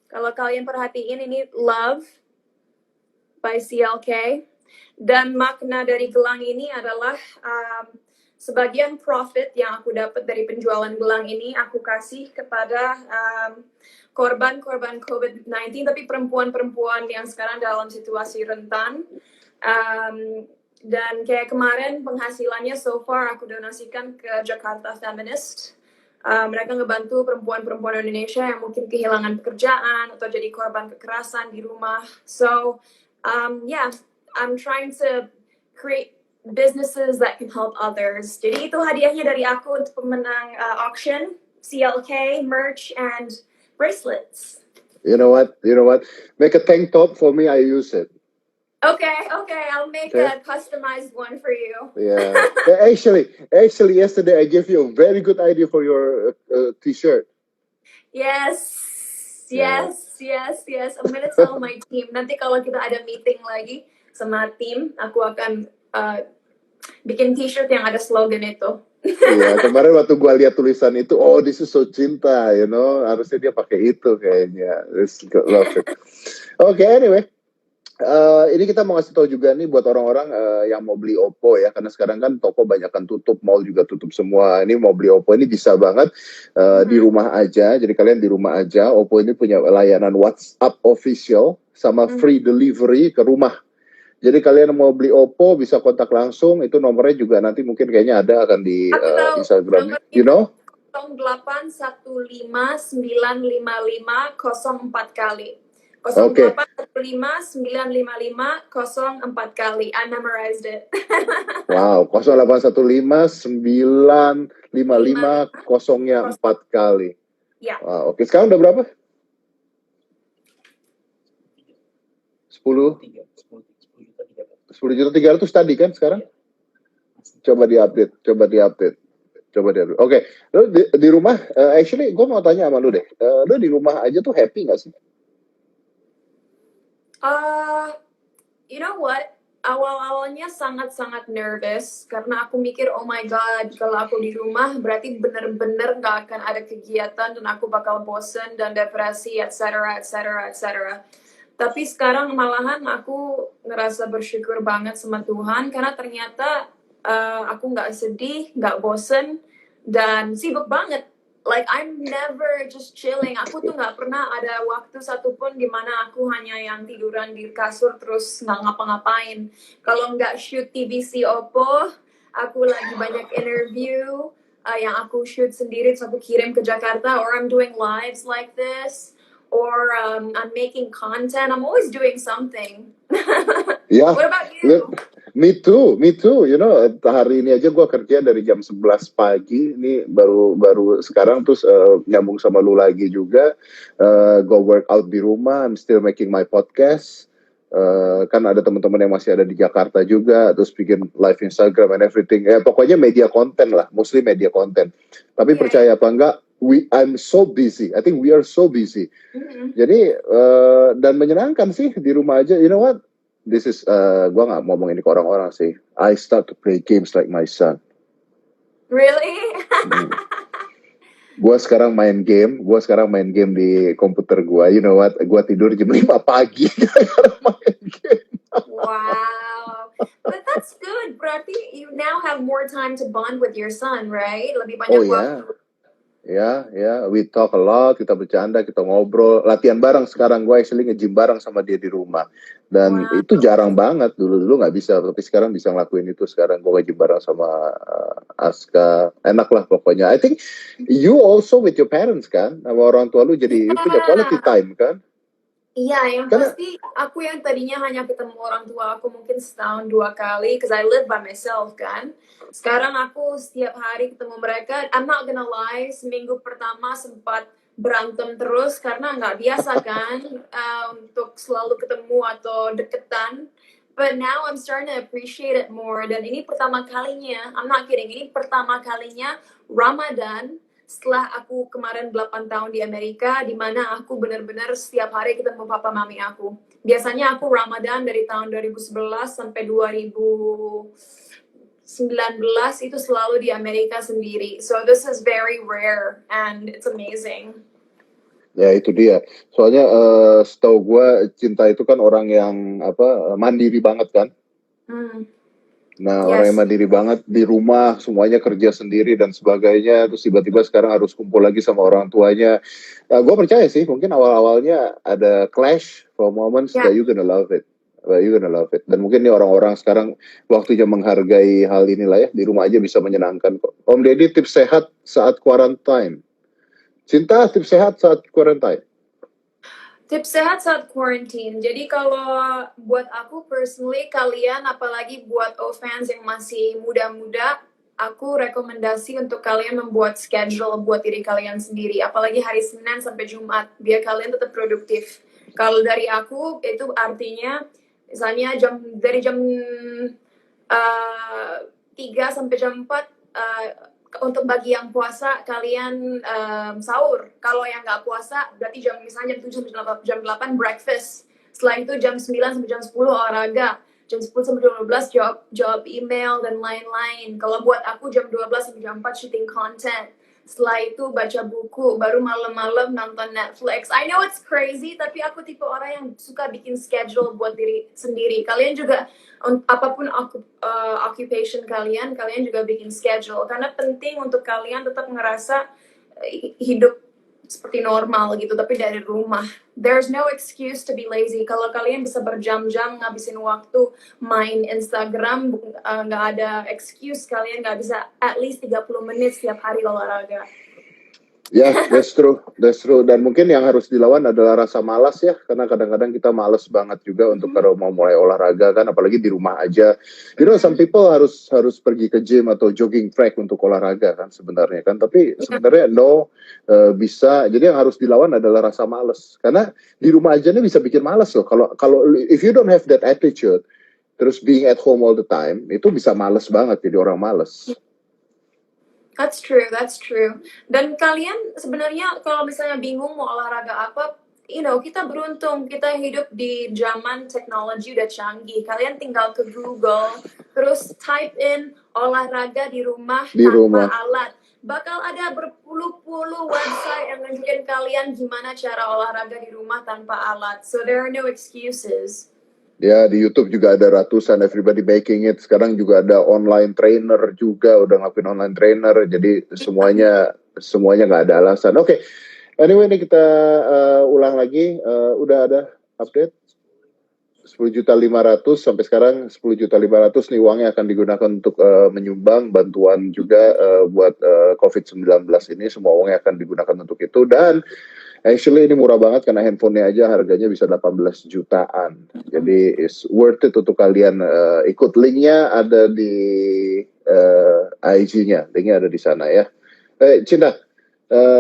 Kalau kalian perhatiin ini Love by CLK. Dan makna dari gelang ini adalah sebagian profit yang aku dapat dari penjualan gelang ini aku kasih kepada korban-korban COVID-19, tapi perempuan-perempuan yang sekarang dalam situasi rentan. Dan kayak kemarin penghasilannya so far aku donasikan ke Jakarta Feminist. Mereka ngebantu perempuan-perempuan Indonesia yang mungkin kehilangan pekerjaan atau jadi korban kekerasan di rumah. So, yeah, I'm trying to create businesses that can help others. Jadi itu hadiahnya dari aku untuk pemenang auction, CLK, merch, and bracelets. You know what? Make a tank top for me, I use it. Okay, I'll make a customized one for you. Yeah. Actually, yesterday I gave you a very good idea for your t-shirt. Yes. I'm gonna tell my team. Nanti kalau kita ada meeting lagi sama tim, aku akan bikin t-shirt yang ada slogan itu. Iya, kemarin waktu gua lihat tulisan itu, oh this is so cinta, harusnya dia pakai itu kayaknya. Love it. Okay, anyway. Ini kita mau ngasih tahu juga nih buat orang-orang yang mau beli Oppo ya, karena sekarang kan toko banyak kan tutup, mall juga tutup semua. Ini mau beli Oppo ini bisa banget di rumah aja. Jadi kalian di rumah aja. Oppo ini punya layanan WhatsApp official sama free delivery ke rumah. Jadi kalian mau beli Oppo bisa kontak langsung. Itu nomornya juga nanti mungkin kayaknya ada akan di Instagram. You know? 0815955004 kali. Oke. 0815955004 kali. I memorized it. Wow, 08159550-nya 4 kali. Ya. Wow, oke. Sekarang udah berapa? 10 juta 300 tadi kan sekarang? Coba diupdate. Oke, lu di rumah, actually gue mau tanya sama lu deh. Lu di rumah aja tuh happy gak sih? You know what? Awal-awalnya sangat-sangat nervous karena aku mikir, oh my god, kalau aku di rumah berarti bener-bener gak akan ada kegiatan dan aku bakal bosen dan depresi, etc. Tapi sekarang malahan aku ngerasa bersyukur banget sama Tuhan karena ternyata aku gak sedih, gak bosen, dan sibuk banget. Like I'm never just chilling. Aku tuh nggak pernah ada waktu satupun di mana aku hanya yang tiduran di kasur terus nggak ngapa-ngapain. Kalau nggak shoot TVC Oppo, aku lagi banyak interview yang aku shoot sendiri terus aku kirim ke Jakarta, or I'm doing lives like this, or I'm making content. I'm always doing something. Yeah. What about you? Me too. Hari ini aja gue kerja dari jam 11 pagi. Ini baru sekarang terus nyambung sama lu lagi juga. Go work out di rumah. I'm still making my podcast. Kan ada teman-teman yang masih ada di Jakarta juga. Terus bikin live Instagram and everything. Pokoknya media konten lah. Mostly media konten. Tapi percaya apa enggak, I'm so busy. I think we are so busy. Jadi dan menyenangkan sih di rumah aja. You know what? This is, gue gak ngomong ini ke orang-orang sih. I start to play games like my son. Really? Gue sekarang main game di komputer gue. You know what? Gue tidur jam 5 pagi gara-gara main game. Wow. But that's good. Berarti you now have more time to bond with your son, right? Lebih banyak waktu. Ya, we talk a lot, kita bercanda, kita ngobrol, latihan bareng sekarang. Gue actually nge-gym bareng sama dia di rumah. Dan itu jarang banget, dulu gak bisa, tapi sekarang bisa ngelakuin itu. Sekarang gue nge-gym bareng sama Aska, enak lah pokoknya. I think you also with your parents kan, sama orang tua lu, jadi you punya quality time kan? Iya, yang pasti aku yang tadinya hanya ketemu orang tua aku mungkin setahun 2 kali, because I live by myself kan. Sekarang aku setiap hari ketemu mereka. I'm not gonna lie, seminggu pertama sempat berantem terus karena nggak biasa kan untuk selalu ketemu atau deketan. But now I'm starting to appreciate it more. Dan ini pertama kalinya, I'm not kidding, ini pertama kalinya Ramadan setelah aku kemarin 8 tahun di Amerika, di mana aku benar-benar setiap hari ketemu papa mami aku. Biasanya aku Ramadan dari tahun 2011 sampai 2019 itu selalu di Amerika sendiri. So this is very rare and it's amazing. Ya itu dia. Soalnya setahu gue Cinta itu kan orang yang apa mandiri banget kan. Hmm, Nah, orang yang yes. mandiri banget di rumah, semuanya kerja sendiri dan sebagainya, terus tiba-tiba sekarang harus kumpul lagi sama orang tuanya. Gue percaya sih, mungkin awal-awalnya ada clash for moments that Ya, you gonna love it. You gonna love it. Dan mungkin nih orang-orang sekarang waktunya menghargai hal inilah ya, di rumah aja bisa menyenangkan kok. Om Deddy tips sehat saat quarantine. Cinta tips sehat saat quarantine. tips sehat saat quarantine. Jadi kalau buat aku personally, kalian apalagi buat fans yang masih muda-muda, aku rekomendasi untuk kalian membuat schedule buat diri kalian sendiri. Apalagi hari Senin sampai Jumat, biar kalian tetap produktif. Kalau dari aku, itu artinya misalnya dari jam 3 sampai jam 4 untuk bagi yang puasa kalian sahur. Kalau yang nggak puasa berarti misalnya jam 7 sampai jam 8 breakfast. Setelah itu jam 9 sampai jam 10 olahraga. Jam 10 sampai jam 12 jawab email dan lain-lain. Kalau buat aku jam 12 sampai jam 4 shooting content. Setelah itu baca buku, baru malam-malam nonton Netflix. I know it's crazy, tapi aku tipe orang yang suka bikin schedule buat diri sendiri. Kalian juga, apapun occupation kalian, kalian juga bikin schedule. Karena penting untuk kalian tetap ngerasa hidup seperti normal gitu, tapi dari rumah. There's no excuse to be lazy. Kalau kalian bisa berjam-jam ngabisin waktu main Instagram, nggak ada excuse kalian nggak bisa at least 30 menit setiap hari olahraga. Ya, that's true, that's true. Dan mungkin yang harus dilawan adalah rasa malas ya, karena kadang-kadang kita malas banget juga untuk kalau mau mulai olahraga kan, apalagi di rumah aja. You know, some people harus pergi ke gym atau jogging track untuk olahraga kan sebenarnya kan, tapi sebenarnya no bisa. Jadi yang harus dilawan adalah rasa malas, karena di rumah aja nih bisa bikin malas loh. Kalau if you don't have that attitude, terus being at home all the time, itu bisa malas banget jadi orang malas. That's true, that's true. Dan kalian sebenarnya kalau misalnya bingung mau olahraga apa, kita beruntung, kita hidup di zaman teknologi udah canggih. Kalian tinggal ke Google, terus type in olahraga di rumah Di tanpa rumah. alat. Bakal ada berpuluh-puluh website yang nunjukin kalian gimana cara olahraga di rumah tanpa alat. So there are no excuses. Ya, di YouTube juga ada ratusan, everybody making it. Sekarang juga ada online trainer juga, udah ngelakuin online trainer. Jadi semuanya nggak ada alasan. Oke, anyway ini kita ulang lagi. Udah ada update 10.500.000 sampai sekarang 10.500.000 nih uangnya akan digunakan untuk menyumbang bantuan juga buat COVID-19 ini. Semua uangnya akan digunakan untuk itu dan actually ini murah banget karena handphonenya aja harganya bisa 18 jutaan. Jadi it's worth it untuk kalian ikut. Linknya ada di IG-nya. Linknya ada di sana ya. Cinta,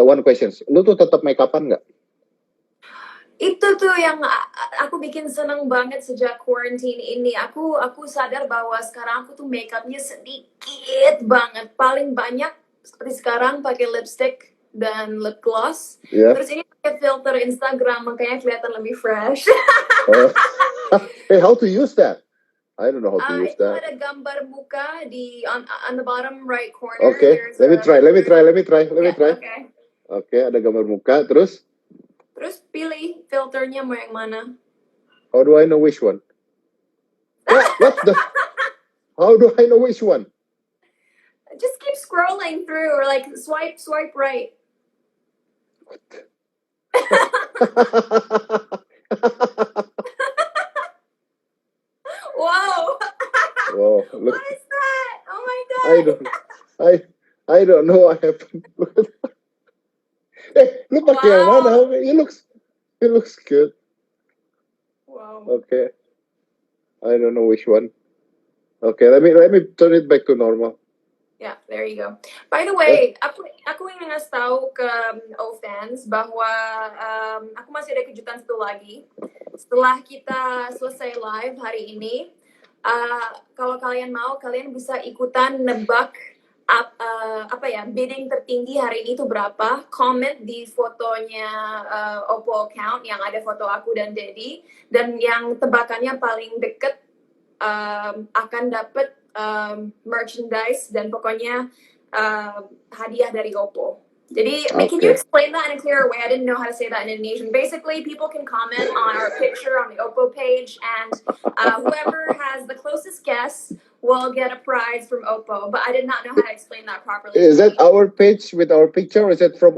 one question. Lu tuh tetap make upan nggak? Itu tuh yang aku bikin seneng banget sejak quarantine ini. Aku sadar bahwa sekarang aku tuh makeupnya sedikit banget. Paling banyak seperti sekarang pakai lipstick dan lip gloss. Yeah. Terus ini pakai filter Instagram makanya kelihatan lebih fresh. Hey, how to use that? I don't know how to use Itu that. ada gambar muka on the bottom right corner. Okay, let me try. Okay. Okay, ada gambar muka. Terus Pilih filternya mau yang mana. how do I know which one? What the? How do I know which one? Just keep scrolling through or like swipe right. Wow. Oh, look. What is that? Oh my god. I don't know what happened. Lu pakai yang mana? It looks good. Wow. Okay. I don't know which one. Okay, let me turn it back to normal. Yeah, there you go. By the way, aku ingin ngasih tahu ke fans bahwa aku masih ada kejutan satu lagi. Setelah kita selesai live hari ini, kalau kalian mau, kalian bisa ikutan nebak bidding tertinggi hari ini itu berapa. Comment di fotonya Oppo account yang ada foto aku dan Dedi, dan yang tebakannya paling deket akan dapat merchandise dan pokoknya hadiah dari Oppo. Jadi, can you explain that in a clearer way? I didn't know how to say that in Indonesian. Basically, people can comment on our picture on the Oppo page, and whoever has the closest guess will get a prize from Oppo. But I did not know how to explain that properly. Is that our page with our picture, or is it from